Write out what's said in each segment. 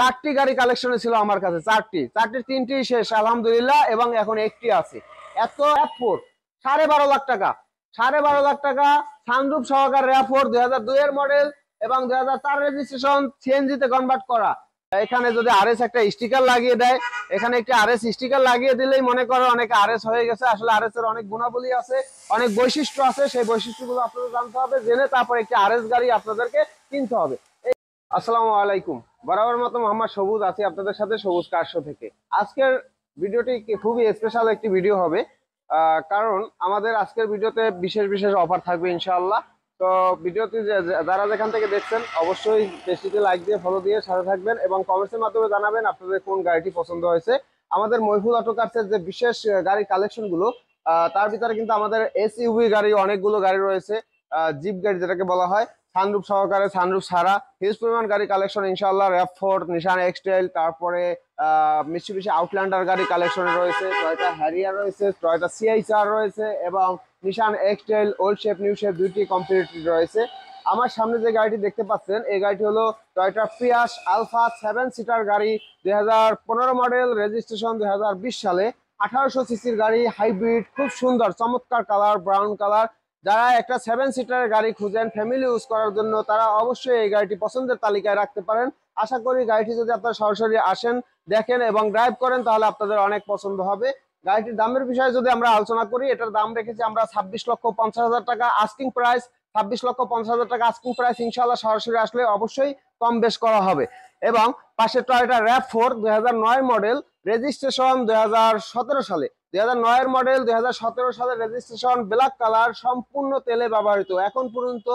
চারটি গাড়ি কালেকশনে ছিল আমার কাছে, চারটির তিনটি শেষ আলহামদুলিল্লাহ, এবং এখন একটি আছে। এত RAV4 12.5 লাখ টাকা, 12.5 লাখ টাকা সানরুফ সহকারে RAV4 2002 এর মডেল এবং 2004 রেজিস্ট্রেশন, সিএনজি তে কনভার্ট করা। এখানে যদি আরএস একটা স্টিকার লাগিয়ে দেয়, এখানে একটা আরএস স্টিকার লাগিয়ে দিলেই মনে করো অনেক আরএস হয়ে গেছে। আসলে আরএস এর অনেক গুণাবলী আছে, অনেক বৈশিষ্ট্য আছে, সেই বৈশিষ্ট্যগুলো আপনাদের জানতে হবে, জেনে তারপর একটি আরএস গাড়ি আপনাদেরকে কিনতে হবে। আসসালামু আলাইকুম, বরাবর মতো মোহাম্মদ সবুজ আছি আপনাদের সাথে সবুজ কার্স থেকে। আজকের ভিডিওটি খুবই স্পেশাল একটি ভিডিও হবে, কারণ আমাদের আজকের ভিডিওতে বিশেষ বিশেষ অফার থাকবে ইনশাআল্লাহ। তো ভিডিওটি যারা যেখান থেকে দেখছেন অবশ্যই পেজটিতে লাইক দিয়ে ফলো দিয়ে সাথে থাকবেন এবং কমেন্টসের মাধ্যমে জানাবেন আপনাদের কোন গাড়িটি পছন্দ হয়েছে। আমাদের মহিফুল অটো কার্সের যে বিশেষ গাড়ির কালেকশনগুলো, তার ভিতরে কিন্তু আমাদের এসইউভি গাড়ি অনেকগুলো গাড়ি রয়েছে, জিপ গাড়ি যেটাকে বলা হয়, সানরুফ সহকারে, সানরুফ ছাড়া হিউজ পরিমাণ গাড়ি কালেকশন ইনশাআল্লাহ। RAV4, নিশান এক্সটেল, তারপরে মিৎসুবিশি আউটল্যান্ডার গাড়ি কালেকশনে রয়েছে, টয়োটা হ্যারিয়ার রয়েছে, টয়োটা CHR রয়েছে এবং নিশান এক্সটেল ওল্ড শেপ নিউ শেপ দুইটি কমপ্লিটেড রয়েছে। আমার সামনে যে গাড়িটি দেখতে পাচ্ছেন এই গাড়িটি হলো টয়োটা প্রিয়াস আলফা 7 সিটার গাড়ি, 2015 মডেল, রেজিস্ট্রেশন 2020 সালে, 1800 সিসির গাড়ি, হাইব্রিড, খুব সুন্দর চমৎকার কালার, ব্রাউন কালার। যারা একটা 7 সিটারের গাড়ি খুঁজেন ফ্যামিলি ইউজ করার জন্য, তারা অবশ্যই এই গাড়িটি পছন্দের তালিকায় রাখতে পারেন। আশা করি গাড়িটি যদি আপনারা সরাসরি আসেন, দেখেন এবং ড্রাইভ করেন তাহলে আপনাদের অনেক পছন্দ হবে। গাড়িটির দামের বিষয়ে যদি আমরা আলোচনা করি, এটার দাম রেখেছি আমরা 26,50,000 টাকা আস্কিং প্রাইস। 26,50,000 টাকা আস্কিং প্রাইস, ইনশাআল্লাহ সরাসরি আসলে অবশ্যই কম বেশ করা হবে। এবং পাশে টয়োটা RAV4 2009 মডেল, রেজিস্ট্রেশন 2017 সালে, 2009 মডেল, 2017 সালে রেজিস্ট্রেশন, ব্ল্যাক কালার, সম্পূর্ণ তেলে ব্যবহৃত, এখন পর্যন্ত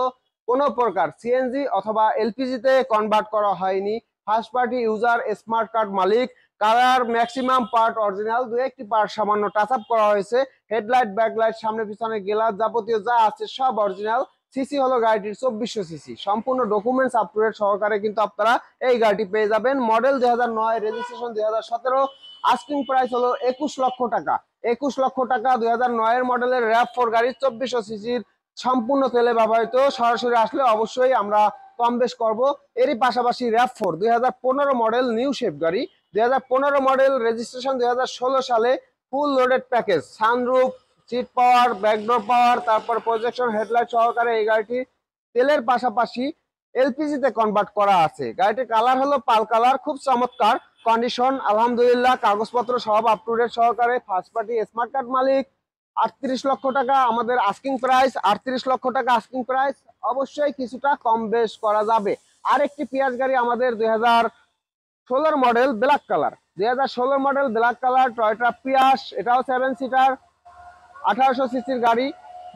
কোনো প্রকার সিএনজি অথবা এলপিজি তে কনভার্ট করা হয়নি। First party user, smart card মালিক, কালার ম্যাক্সিমাম পার্ট অরিজিনাল, দু একটি পার্ট সামান্য টাচ আপ করা হয়েছে। হেডলাইট, ব্যাকলাইট, সামনে পিছনে গ্লাস, যাবতীয় যা আছে সব অরিজিনাল। সিসি হলো গাড়িটির 2400 সিসি, সম্পূর্ণ ডকুমেন্টস আপ টু ডেট সহকারে কিন্তু আপনারা এই গাড়িটি পেয়ে যাবেন। মডেল 2009, রেজিস্ট্রেশন 2017, আস্কিং প্রাইস হলো 21 লক্ষ টাকা। 21 লক্ষ টাকা 2009 এর মডেলের RAV4 গাড়ি, 2400 সিসির, সম্পূর্ণ তেলে ব্যবহৃত। সরাসরি আসলে অবশ্যই আমরা কম বেশ করবো। এরই পাশাপাশি RAV4 2015 মডেল, নিউ শেপ গাড়ি, 2015 মডেল, রেজিস্ট্রেশন 2016 সালে, full loaded package, sunroof, seat power, backdoor power, তারপর প্রজেকশন হেডলাইট সহকারে এই গাড়িটি তেলের পাশাপাশি এলপিজি তে কনভার্ট করা আছে। গাড়িটির কালার হলো পাল কালার, খুব চমৎকার কন্ডিশন আলহামদুলিল্লাহ, কাগজপত্র সব আপ টু ডেট সহকারে, ফার্স্ট পার্টি স্মার্ট কার্ড মালিক। 38 লক্ষ টাকা আমাদের আস্কিং প্রাইস, 38 লক্ষ টাকা আস্কিং প্রাইস, অবশ্যই কিছুটা কম বেশ করা যাবে। আর একটি পিয়াজ গাড়ি আমাদের 2016 model, black colour, 2016 model black colour, Toyota Prius, এটাও 7 সিটার, 1800 সিসির গাড়ি,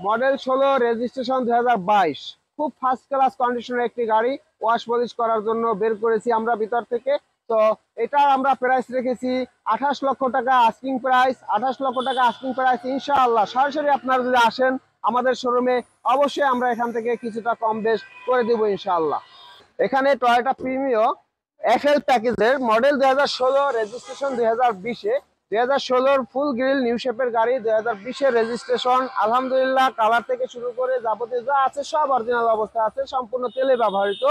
মডেল 16, রেজিস্ট্রেশন 2022, খুব ফার্স্ট ক্লাস কন্ডিশনের একটি গাড়ি, ওয়াশ পলিশ করার জন্য বের করেছি আমরা ভিতর থেকে। তো এটা আমরা প্রাইস রেখেছি 28 লক্ষ টাকা আস্কিং প্রাইস, 28 লক্ষ টাকা আস্কিং প্রাইস। ইনশাআল্লাহ সরাসরি আপনারা যদি আসেন আমাদের শোরুমে, অবশ্যই আমরা এখান থেকে কিছুটা কম বেশ করে দেব ইনশাআল্লাহ। এখানে টয়োটা প্রিমিও FL প্যাকেজের মডেল 2016, রেজিস্ট্রেশন 2020-এ, 2016 ফুল গ্রিল নিউ শেপের গাড়ি, 2020-এর রেজিস্ট্রেশন, আলহামদুলিল্লাহ কালার থেকে শুরু করে যাবতীয় যা আছে সব অরিজিনাল অবস্থা আছে, সম্পূর্ণ তেলে ব্যবহৃত।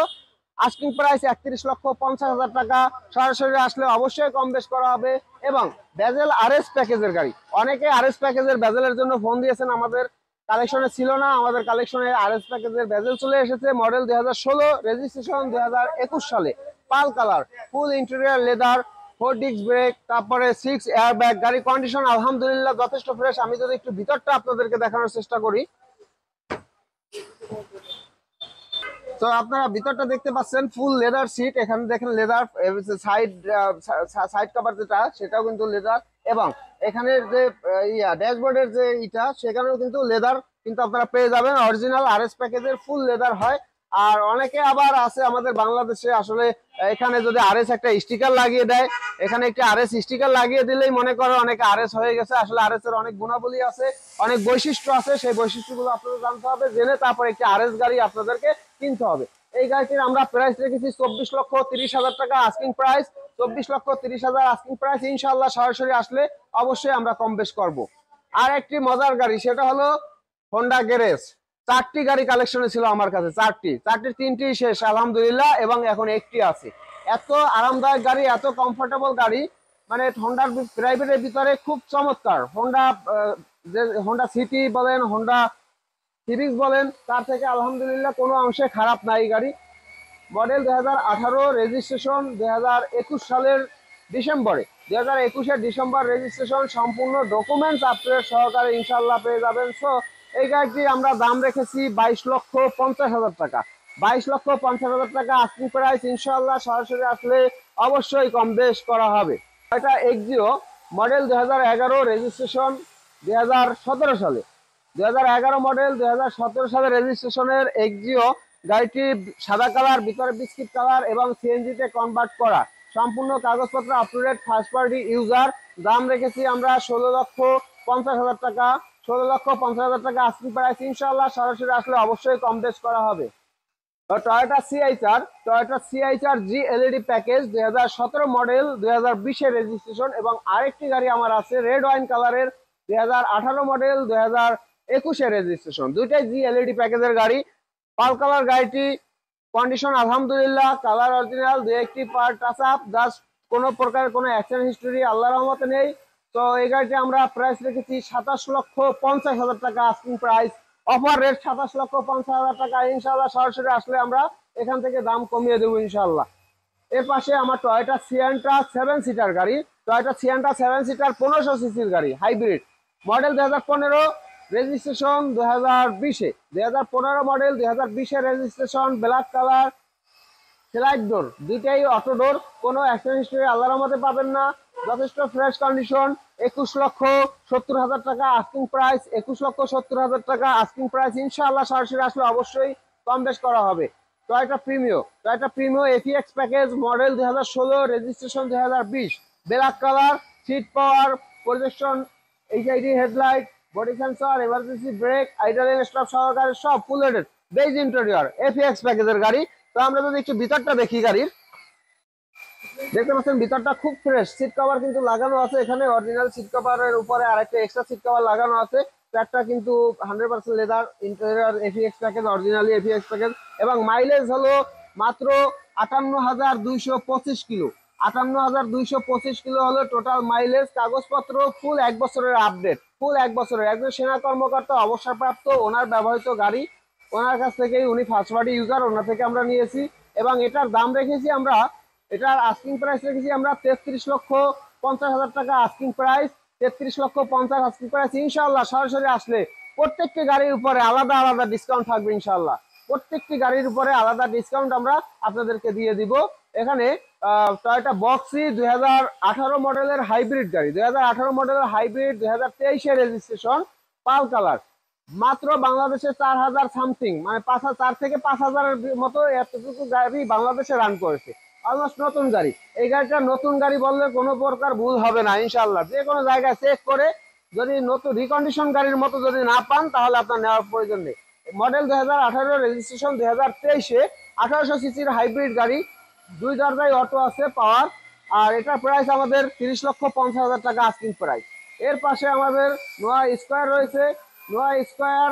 আস্কিং প্রাইস 31,50,000 টাকা, সরাসরি আসলে অবশ্যই কম বেশ করা হবে। এবং বেজেল RS প্যাকেজের গাড়ি, অনেকে RS প্যাকেজের বেজেলের জন্য ফোন দিয়েছেন, আমাদের কালেকশনে ছিল না, আমাদের কালেকশনে RS প্যাকেজের বেজেল চলে এসেছে। মডেল 2016, রেজিস্ট্রেশন 2021 সালে, পাল কালার, ফুল ইন্টেরিয়র লেদার, 4 ডিস্ক ব্রেক, তারপরে 6 এয়ারব্যাগ। গাড়ি কন্ডিশন আলহামদুলিল্লাহ যথেষ্ট ফ্রেশ। আমি যদি একটু ভিতরটা আপনাদেরকে দেখানোর চেষ্টা করি, তো আপনারা ভিতরটা দেখতে পাচ্ছেন, ফুল লেদার সিট, এখানে দেখেন লেদার, সাইড কভার যেটা সেটাও কিন্তু লেদার, এবং এখানের যে ড্যাশবোর্ডের যে ইটা সেখানেও কিন্তু লেদার কিন্তু আপনারা পেয়ে যাবেন। অরিজিনাল RS প্যাকেজের ফুল লেদার হয়। আর অনেকে আবার আছে আমাদের বাংলাদেশে, আসলে এখানে যদি RS একটা স্টিকার লাগিয়ে দেয়, এখানে একটি RS স্টিকার লাগিয়ে দিলেই মনে করো অনেক RS হয়ে গেছে। আসলে RS এর অনেক গুণাবলী আছে, অনেক বৈশিষ্ট্য আছে, সেই বৈশিষ্ট্যগুলো আপনাদের জানতে হবে, জেনে তারপর একটি RS গাড়ি আপনাদেরকে কিনতে হবে। এই গাড়িটির আমরা প্রাইস রেখেছি 24,30,000 টাকা আস্কিং প্রাইস, 24,30,000 আস্কিং প্রাইস। ইনশাআল্লাহ সরাসরি আসলে অবশ্যই আমরা কম বেশ করব। আর একটি মজার গাড়ি, সেটা হলো হোন্ডা গ্যারেজ। চারটি গাড়ি কালেকশনে ছিল আমার কাছে, চারটির তিনটি শেষ আলহামদুলিল্লাহ, এবং এখন একটি আছে। এত আরামদায়ক গাড়ি, এত কমফোর্টেবল গাড়ি, মানে হোন্ডার প্রাইভেটের ভিতরে খুব চমৎকার। হোন্ডা যে হোন্ডা সিটি বলেন, হোন্ডা সিভিক্স বলেন, তার থেকে আলহামদুলিল্লাহ কোনো অংশে খারাপ নাই গাড়ি। মডেল 2018, রেজিস্ট্রেশন 2021 সালের ডিসেম্বরে, 2021-এর ডিসেম্বর রেজিস্ট্রেশন, সম্পূর্ণ ডকুমেন্টস আপডেট সহকারে ইনশাল্লাহ পেয়ে যাবেন। সো এই গাড়িটি আমরা দাম রেখেছি 22,50,000 টাকা। 22,50,000 টাকা আস্কিং প্রাইস। ইনশাল্লাহ সরাসরি আসলে অবশ্যই কম বেশ করা হবে। এটা এক্সিও, মডেল 2011, রেজিস্ট্রেশন 2017 সালে, 2011 মডেল, 2017 সালে রেজিস্ট্রেশনের এক্সিও গাড়িটি সাদা কালার, ভিতরে বিস্কিট কালার এবং সিএনজিতে কনভার্ট করা, সম্পূর্ণ কাগজপত্র up to date, first party user. দাম রেখেছি আমরা 16,50,000 টাকা। 16,50,000 টাকা আস্কিং প্রাইস। ইনশাআল্লাহ সরাসরি আসলে অবশ্যই কম বেশ করা হবে। টয়োটা সিআইচার, টয়োটা সিআইচার জি এলইডি প্যাকেজ, 2017 মডেল, 2020-এর রেজিস্ট্রেশন এবং আরেকটি গাড়ি আমার আছে রেড ওয়াইন কালারের, 2018 মডেল, 2021-এর রেজিস্ট্রেশন। দুইটাই জি এলইডি প্যাকেজের গাড়ি। পাল কালার গাড়িটি কন্ডিশন আলহামদুলিল্লাহ, কালার অরিজিনাল, দু একটি পার্ট টাচ আপ, জাস্ট কোনো প্রকার কোনো অ্যাক্সিডেন্ট হিস্টোরি আল্লাহর রহমতে নেই। তো এই গাড়িটি আমরা প্রাইস রেখেছি 27,50,000 টাকা আস্কিং প্রাইস। অফার রেট 27,50,000 টাকা। ইনশাআল্লাহ সরাসরি আসলে আমরা এখান থেকে দাম কমিয়ে দেবো ইনশাআল্লাহ। এর পাশে আমার টয়োটা সিয়ান্ট্রা 7 সিটার গাড়ি, টয়োটা সিয়ান্ট্রা 7 সিটার 1500 সিসির গাড়ি, হাইব্রিড, মডেল 2015, রেজিস্ট্রেশন 2020-এ, 2015 মডেল, 2020-এর registration, black colour, slide door, দুইটাই অটো ডোর, কোনো অ্যাক্সিডেন্ট হিস্ট্রি আল্লাহর রহমতে পাবেন না, যথেষ্ট ফ্রেশ কন্ডিশন। 21,70,000 টাকা আস্কিং প্রাইস। 21,70,000 টাকা আস্কিং প্রাইস। ইনশাআল্লাহ সরাসরি আসলে অবশ্যই কম বেশ করা হবে। Toyota Premio, Toyota Premio F EX package, model 2016, registration 2020, black colour, seat power, projection, HID headlight, body sensor, emergency brake, idle stop সহকারে সব full loaded, beige interior, F EX প্যাকেজের গাড়ি। তো আমরা যদি একটু ভিতরটা দেখি গাড়ির, দেখতে পাচ্ছেন ভিতরটা খুব ফ্রেশ। সিট কভার কিন্তু লাগানো আছে এখানে, অরিজিনাল সিট কভারের উপরে আরেকটা এক্সট্রা সিট কভার লাগানো আছে। প্যাডটা কিন্তু 100% leather, interior এফিএক্স package, originally এফিএক্স package. এবং মাইলেজ হলো মাত্র 58,225 কিলো। 58,225 কিলো হলো টোটাল মাইলেজ। কাগজপত্র ফুল 1 বছরের আপডেট, ফুল 1 বছরের। একজন সেনা কর্মকর্তা অবসরপ্রাপ্ত, ওনার ব্যবহৃত গাড়ি, ওনার কাছ থেকেই, উনি ফার্স্ট পার্টি ইউজার, ওনার থেকে আমরা নিয়েছি। এবং এটার দাম রেখেছি আমরা, এটার আস্কিং প্রাইস রেখেছি আমরা 33,50,000 টাকা আস্কিং প্রাইস। 33,50,000 asking price. ইনশাআল্লাহ সরাসরি আসলে প্রত্যেকটি গাড়ির উপরে আলাদা আলাদা ডিসকাউন্ট থাকবে ইনশাআল্লাহ। প্রত্যেকটি গাড়ির উপরে আলাদা ডিসকাউন্ট আমরা আপনাদেরকে দিয়ে দিব। এখানে টয়োটা বক্সি 2018 মডেলের হাইব্রিড গাড়ি, 2018 মডেলের হাইব্রিড, 2023-এর রেজিস্ট্রেশন, পাল কালার, মাত্র বাংলাদেশে 4,000 সামথিং, মানে 4 থেকে 5,000-এর মতো এতটুকু গাড়ি বাংলাদেশে রান করেছে। অলমোস্ট নতুন গাড়ি। এই গাড়িটা নতুন গাড়ি বললে কোনো প্রকার ভুল হবে না ইনশাআল্লাহ। যে কোনো জায়গায় চেক করে যদি নতুন রিকন্ডিশন গাড়ির মতো যদি না পান, তাহলে আপনার নেওয়ার প্রয়োজন নেই। মডেল 2018, রেজিস্ট্রেশন 2023-এ, 1800 সিসির হাইব্রিড গাড়ি, 2 দরজায় অটো আছে পাওয়ার। আর এটার প্রাইস আমাদের 30,50,000 টাকা আস্কিং প্রাইস। এর পাশে আমাদের নোয়া স্কোয়ার রয়েছে, Noah Squire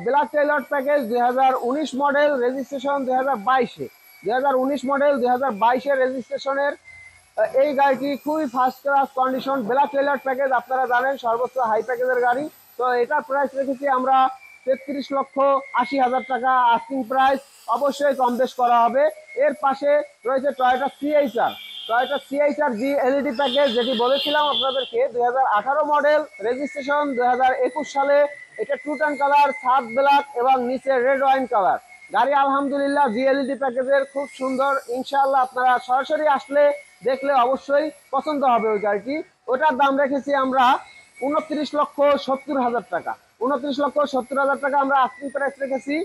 black tailor package, 2019 model, registration 2022-এ, 2019 মডেল, 2022-এর রেজিস্ট্রেশনের এই গাড়িটি খুবই first class condition. Black tailor package আপনারা জানেন সর্বোচ্চ হাই প্যাকেজের গাড়ি। তো এটার প্রাইস রেখেছি আমরা 33,80,000 টাকা আস্কিং প্রাইস। অবশ্যই কম বেশ করা হবে। এর পাশে রয়েছে টয়োটা সিআইচার, টয়োটা সিআইচার জি এলইডি প্যাকেজ, যেটি বলেছিলাম আপনাদেরকে 2018 মডেল, রেজিস্ট্রেশন 2021 সালে। এটা টু টান কালার, সাত ব্ল্যাক এবং নিচে রেড ওয়াইন কালার গাড়ি। আলহামদুলিল্লাহ জিএলইডি প্যাকেজের, খুব সুন্দর। ইনশাআল্লাহ আপনারা সরাসরি আসলে দেখলে অবশ্যই পছন্দ হবে ওই গাড়িটি। ওটার দাম রেখেছি আমরা 29,70,000 টাকা। 29,70,000 টাকা আমরা আস্কিং প্রাইস রেখেছি।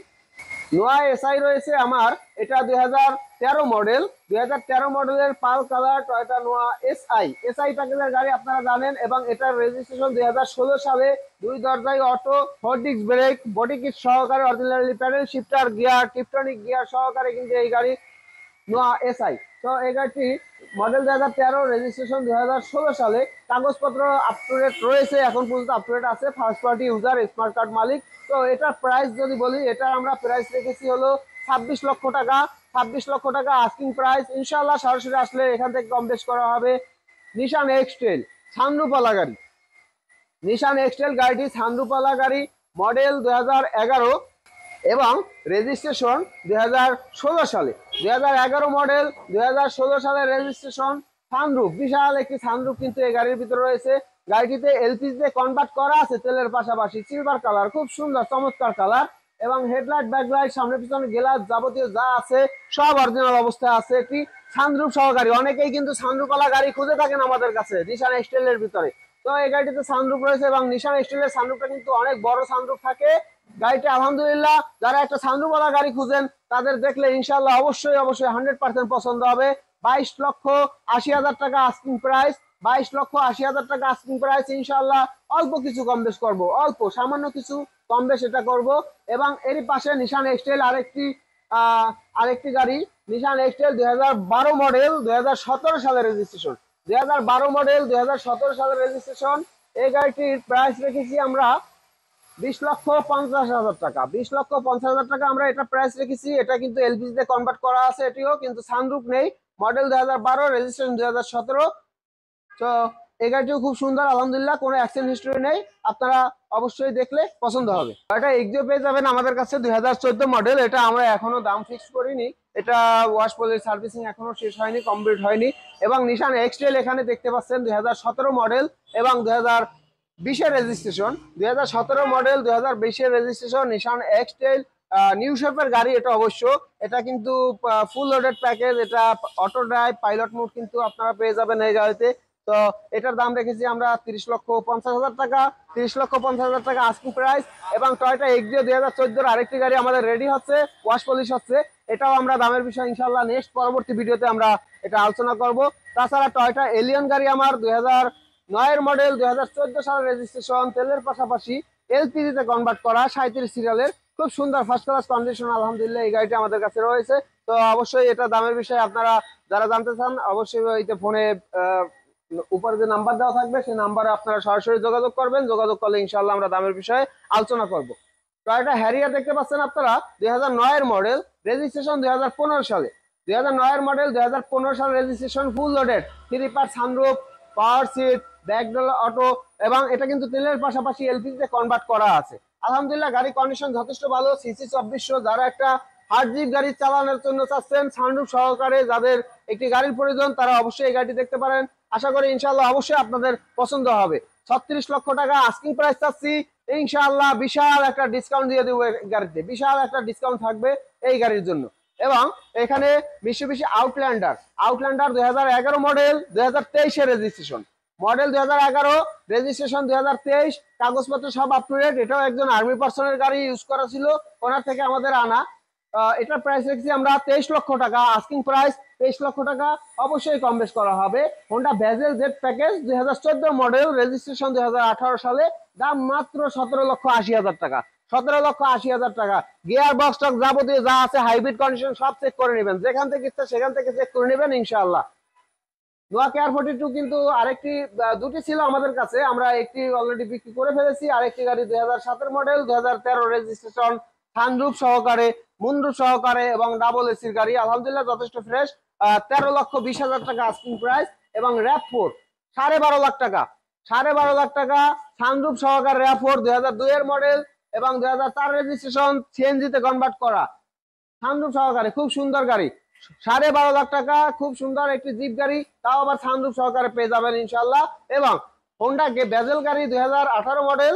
নোয়া এসআই রয়েছে আমার, এটা 2013 মডেল, 2013 মডেলের pearl colour Toyota Noah SI. SI প্যাকেজের গাড়ি আপনারা জানেন। এবং এটার রেজিস্ট্রেশন 2016 সালে, 2 দরজায় auto, 4 disc brake, body kit সহকারে, originally paddle shifter gear, tiptronic gear সহকারে কিন্তু এই গাড়ি নোয়া এসআই। তো এই গাড়িটি মডেল 2013, রেজিস্ট্রেশন 2016 সালে। কাগজপত্র আপ টু ডেট রয়েছে, এখন পর্যন্ত আপ টু ডেট আছে, first party user, smart card মালিক। তো এটার প্রাইস যদি বলি, এটার আমরা প্রাইস রেখেছি হলো 26 লক্ষ টাকা। 26 লক্ষ টাকা আস্কিং প্রাইস। ইনশাআল্লাহ সরাসরি আসলে এখান থেকে কম বেশ করা হবে। নিশান এক্সটেল সানরুফওয়ালা গাড়ি, নিশান এক্সটেল গাড়িটি সানরুফওয়ালা গাড়ি, মডেল 2011 এবং রেজিস্ট্রেশন 2016 সালে। 2011 মডেল, 2016 সালের রেজিস্ট্রেশন। সানরুফ, বিশাল একটি সানরুফ কিন্তু এই গাড়ির ভিতরে রয়েছে। গাড়িটিতে এলপিজিতে কনভার্ট করা আছে তেলের পাশাপাশি। সিলভার কালার, খুব সুন্দর চমৎকার কালার। এবং হেডলাইট, ব্যাকলাইট, সামনে পিছনে গ্লাস যাবতীয় যা আছে সব অরিজিনাল অবস্থায় আছে। একটি সানরুফ সহকারী, অনেকেই কিন্তু সানরুফওয়ালা গাড়ি খুঁজে থাকেন আমাদের কাছে নিশান এক্সটেলের ভিতরে। তো এই গাড়িটিতে সানরুফ রয়েছে এবং নিশান এক্সটেলের সানরুফটা কিন্তু অনেক বড় সানরুফ থাকে। গাড়িটা আলহামদুলিল্লাহ, যারা একটা সানরুফওয়ালা গাড়ি খুঁজেন তাদের দেখলে ইনশাআল্লাহ অবশ্যই 100% পছন্দ হবে। 22,80,000 টাকা আস্কিং প্রাইস, 22,80,000 টাকা আস্কিং প্রাইস। ইনশাআল্লাহ অল্প কিছু কম বেশ করবো, অল্প সামান্য কিছু কম বেশ এটা করব। এবং এরই পাশে নিশান এক্সটেল আরেকটি গাড়ি, নিশান এক্সটেল 2012 মডেল, 2017 সালের রেজিস্ট্রেশন। 2012 মডেল, 2017 সালের রেজিস্ট্রেশন। এই গাড়িটির প্রাইস রেখেছি আমরা 20,50,000 টাকা। 20,50,000 টাকা আমরা এটা প্রাইস রেখেছি। এটা কিন্তু এলপিজিতে কনভার্ট করা আছে, এটিও কিন্তু সানরুফ নেই। Model 2012, registration 2017। তো এই গাড়িটিও খুব সুন্দর আলহামদুলিল্লাহ, কোনো অ্যাক্সিডেন্ট হিস্টরি নেই। আপনারা অবশ্যই দেখলে পছন্দ হবে। এটা এক্সিও পেয়ে যাবেন আমাদের কাছে 2014 মডেল। এটা আমরা এখনো দাম ফিক্স করিনি, এটা ওয়াশ পলিশ সার্ভিসিং এখনো শেষ হয়নি, কমপ্লিট হয়নি। এবং নিশান এক্সটেল এখানে দেখতে পাচ্ছেন 2017 মডেল এবং 2020 রেজিস্ট্রেশন। 2017 মডেল, 2020 রেজিস্ট্রেশন নিশান এক্সটেল নিউ শেপের গাড়ি। এটা অবশ্য এটা কিন্তু ফুল লোডেড প্যাকেজ, এটা অটো ড্রাইভ পাইলট মোড কিন্তু আপনারা পেয়ে যাবেন এই গাড়িতে। তো এটার দাম রেখেছি আমরা 30,50,000 টাকা। 30,50,000 টাকা আস্কিং প্রাইস। এবং টয়োটা এক্সিও 2014 আরেকটি গাড়ি আমাদের রেডি হচ্ছে, ওয়াশ পলিশ হচ্ছে। এটাও আমরা দামের বিষয় ইনশাআল্লাহ নেক্সট পরবর্তী ভিডিওতে আমরা এটা আলোচনা করব। তাছাড়া টয়োটা এলিয়ন গাড়ি আমার 2009 মডেল, 2014 সালের রেজিস্ট্রেশন, তেলের পাশাপাশি এলপিজিতে কনভার্ট করা, 37 সিরিয়ালের, খুব সুন্দর ফার্স্ট ক্লাস কন্ডিশন আলহামদুলিল্লাহ এই গাড়িটা আমাদের কাছে রয়েছে। তো অবশ্যই এটা দামের বিষয়ে আপনারা যারা জানতে চান অবশ্যই ফোনে উপরে যে নাম্বার দেওয়া থাকবে সেই নাম্বারে আপনারা সরাসরি যোগাযোগ করবেন। যোগাযোগ করলে ইনশাআল্লাহ আমরা দামের বিষয়ে আলোচনা করব। টয়োটা হ্যারিয়ার দেখতে পাচ্ছেন আপনারা 2009 মডেল, রেজিস্ট্রেশন 2015 সালে। 2009 মডেল, 2015 সালে registration, full loaded, 3 part sunroof, power seat, backdoor auto এবং এটা কিন্তু তেলের পাশাপাশি এলপিজিতে কনভার্ট করা আছে। আলহামদুলিল্লাহ গাড়ি কন্ডিশন যথেষ্ট ভালো। সিসি 2400, যারা একটা হার্ড জিপ গাড়ি চালানোর জন্য চাচ্ছেন সানরুফ সহকারে, যাদের একটি গাড়ির প্রয়োজন তারা অবশ্যই এই গাড়িটি দেখতে পারেন। আশা করি ইনশাআল্লাহ অবশ্যই আপনাদের পছন্দ হবে। 36 লক্ষ টাকা আস্কিং প্রাইস চাচ্ছি। ইনশাআল্লাহ বিশাল একটা ডিসকাউন্ট দিয়ে দেবো এই গাড়িতে, বিশাল একটা ডিসকাউন্ট থাকবে এই গাড়ির জন্য। এবং এখানে বেশি আউটল্যান্ডার 2011 মডেল, 2023 এর রেজিস্ট্রেশন। মডেল 2011, রেজিস্ট্রেশন 2023, কাগজপত্র সব আপ টু ডেট। এটাও একজন আর্মি পার্সনের গাড়ি ইউজ করা ছিল, ওনার থেকে আমাদের আনা। এটার প্রাইস রেখেছি আমরা 23 লক্ষ টাকা আস্কিং প্রাইস। 23 লক্ষ টাকা অবশ্যই কম বেশ করা হবে। Honda bezel Z package 2014 model, registration 2018 সালে, দাম মাত্র 17,80,000 টাকা। 17,80,000 টাকা। গিয়ার বক্স টক যাবতীয় যা আছে, হাইব্রিড কন্ডিশন সব চেক করে নেবেন, যেখান থেকে ইচ্ছা সেখান থেকে চেক করে নেবেন ইনশাআল্লাহ। নোয়া কেয়ার 42 কিন্তু আরেকটি, দুটি ছিল আমাদের কাছে, আমরা একটি অলরেডি বিক্রি করে ফেলেছি। আরেকটি গাড়ি 2007 মডেল, 2013 রেজিস্ট্রেশন, সানরুফ সহকারে, মুনরুফ সহকারে এবং ডাবল এসির গাড়ি আলহামদুলিল্লাহ যথেষ্ট ফ্রেশ। 13,20,000 টাকা আস্কিং প্রাইস। এবং RAV4 12.5 লাখ টাকা, 12.5 লাখ টাকা সানরুফ সহকারে RAV4 2002 এর মডেল এবং 2004 রেজিস্ট্রেশন, সিএনজিতে কনভার্ট করা, সানরুফ সহকারে, খুব সুন্দর গাড়ি। 12.5 লাখ টাকা, খুব সুন্দর একটি জিপ গাড়ি, তাও আবার সানরুফ সহকারে পেয়ে যাবেন ইনশাআল্লাহ। এবং হোন্ডা বেজেল গাড়ি 2018 মডেল,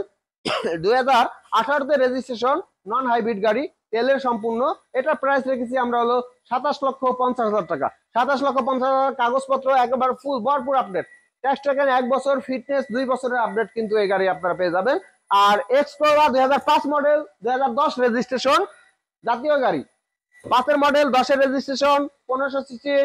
2018 তে রেজিস্ট্রেশন, নন হাইব্রিড গাড়ি, তেলের সম্পূর্ণ। এটা প্রাইস রেখেছি আমরা হলো 27,50,000 টাকা। 27,50,000 কাগজপত্র একেবারে ফুল ভরপুর আপডেট। ট্যাক্স টেকেন 1 বছর, ফিটনেস 2 বছরের আপডেট কিন্তু এই গাড়ি আপনারা পেয়ে যাবেন। আর এক্সপ্লোরা 2005 মডেল, 2010 রেজিস্ট্রেশন, জাতীয় গাড়ি, 5 মডেল, 10 রেজিস্ট্রেশন, 1500 সিসি,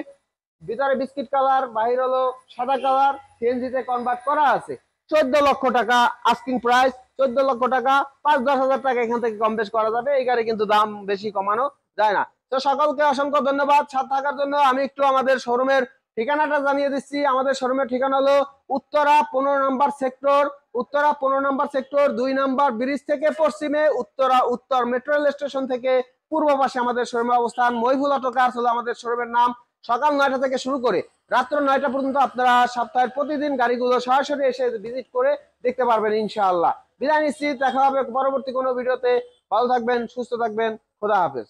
ভিতরে বিস্কিট কালার, বাহির হলো সাদা কালার, সিএনজিতে কনভার্ট করা আছে। 14 লক্ষ টাকা আস্কিং প্রাইস। 14 লক্ষ টাকা, 5-10 হাজার টাকা এখান থেকে কম বেশ করা যাবে। এই গাড়ি কিন্তু দাম বেশি কমানো যায় না। তো সকলকে অসংখ্য ধন্যবাদ সাথে থাকার জন্য। আমি একটু আমাদের শোরুমের ঠিকানাটা জানিয়ে দিচ্ছি। আমাদের শোরুমের ঠিকানা হলো উত্তরা 15 নম্বর সেক্টর, উত্তরা 15 নম্বর সেক্টর, 2 নম্বর ব্রিজ থেকে পশ্চিমে, উত্তরা উত্তর মেট্রো রেল স্টেশন থেকে পূর্ব পাশে আমাদের শোরুমের অবস্থান। মহিফুল অটো কার্স হলো আমাদের শোরুমের নাম। সকাল 9টা থেকে শুরু করে রাত্র 9টা পর্যন্ত আপনারা সপ্তাহের প্রতিদিন গাড়িগুলো সরাসরি এসে ভিজিট করে দেখতে পারবেন ইনশাআল্লাহ। বিদায় নিচ্ছি, দেখা হবে পরবর্তী কোনো ভিডিওতে। ভালো থাকবেন, সুস্থ থাকবেন, খোদা হাফেজ।